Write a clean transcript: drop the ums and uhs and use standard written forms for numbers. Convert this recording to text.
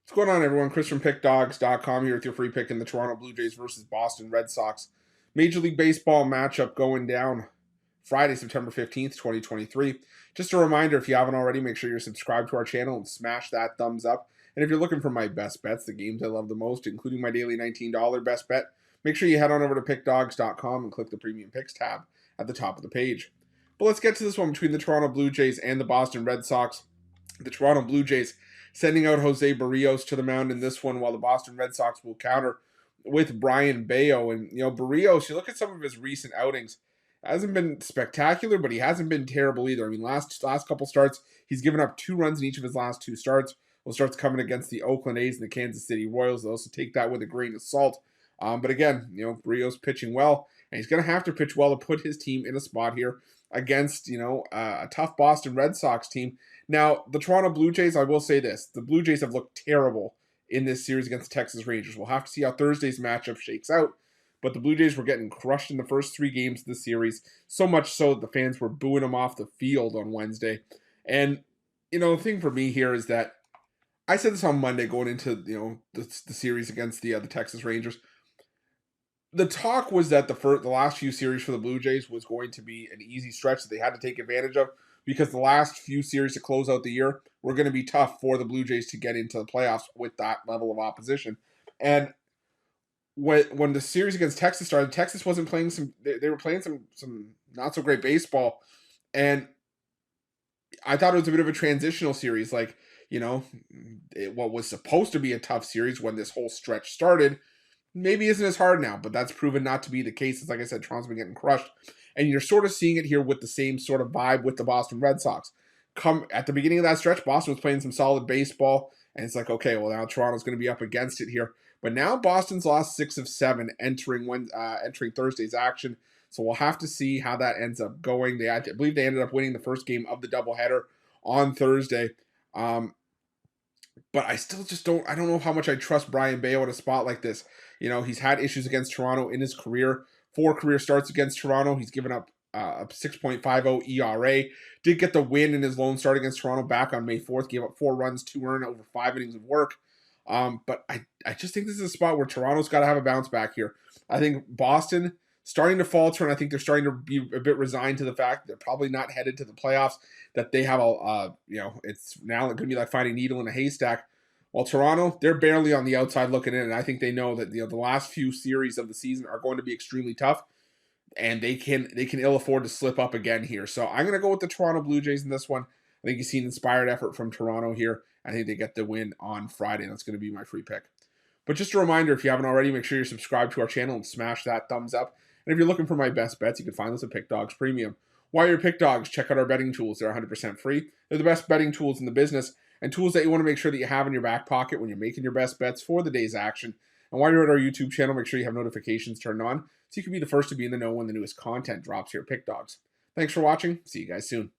What's going on, everyone? Chris from Pickdawgz.com here with your free pick in the Toronto Blue Jays versus Boston Red Sox Major League Baseball matchup going down Friday, September 15th, 2023. Just a reminder, if you haven't already, make sure you're subscribed to our channel and smash that thumbs up. And if you're looking for my best bets, the games I love the most, including my daily $19 best bet, make sure you head on over to Pickdawgz.com and click the Premium Picks tab at the top of the page. But let's get to this one between the Toronto Blue Jays and the Boston Red Sox. The Toronto Blue Jays sending out Jose Barrios to the mound in this one, while the Boston Red Sox will counter with Brayan Bello. And, Barrios, you look at some of his recent outings, hasn't been spectacular, but he hasn't been terrible either. I mean, last couple starts, he's given up 2 runs in each of his last 2 starts. Well, starts coming against the Oakland A's and the Kansas City Royals, though, so take that with a grain of salt. But again, Barrios pitching well, and he's going to have to pitch well to put his team in a spot here against, a tough Boston Red Sox team. Now, the Toronto Blue Jays, I will say this, the Blue Jays have looked terrible in this series against the Texas Rangers. We'll have to see how Thursday's matchup shakes out, but the Blue Jays were getting crushed in the first 3 games of the series, so much so that the fans were booing them off the field on Wednesday. And, the thing for me here is that I said this on Monday going into, the series against the Texas Rangers. The talk was that the last few series for the Blue Jays was going to be an easy stretch that they had to take advantage of, because the last few series to close out the year were going to be tough for the Blue Jays to get into the playoffs with that level of opposition. And when the series against Texas started, Texas wasn't playing they were playing some not so great baseball, and I thought it was a bit of a transitional series. Like, what was supposed to be a tough series when this whole stretch started maybe isn't as hard now, but that's proven not to be the case. It's like I said, Toronto's been getting crushed. And you're sort of seeing it here with the same sort of vibe with the Boston Red Sox. Come at the beginning of that stretch, Boston was playing some solid baseball, and it's like, okay, well, now Toronto's going to be up against it here. But now Boston's lost 6 of 7 entering Thursday's action. So we'll have to see how that ends up going. I believe they ended up winning the first game of the doubleheader on Thursday. But I still just I don't know how much I trust Brayan Bello in a spot like this. He's had issues against Toronto in his career. 4 career starts against Toronto. He's given up a 6.50 ERA. Did get the win in his lone start against Toronto back on May 4th. Gave up 4 runs, 2 earned over 5 innings of work. But I just think this is a spot where Toronto's got to have a bounce back here. I think Boston starting to falter, and I think they're starting to be a bit resigned to the fact that they're probably not headed to the playoffs, that they have it's now going to be like finding a needle in a haystack. While Toronto, they're barely on the outside looking in, and I think they know that the last few series of the season are going to be extremely tough, and they can ill afford to slip up again here. So I'm going to go with the Toronto Blue Jays in this one. I think you see an inspired effort from Toronto here. I think they get the win on Friday, and that's going to be my free pick. But just a reminder, if you haven't already, make sure you're subscribed to our channel and smash that thumbs up. And if you're looking for my best bets, you can find those at Pickdawgz Premium. While you're at Pickdawgz, check out our betting tools. They're 100% free. They're the best betting tools in the business, and tools that you want to make sure that you have in your back pocket when you're making your best bets for the day's action. And while you're at our YouTube channel, make sure you have notifications turned on so you can be the first to be in the know when the newest content drops here at Pick Dawgz. Thanks for watching. See you guys soon.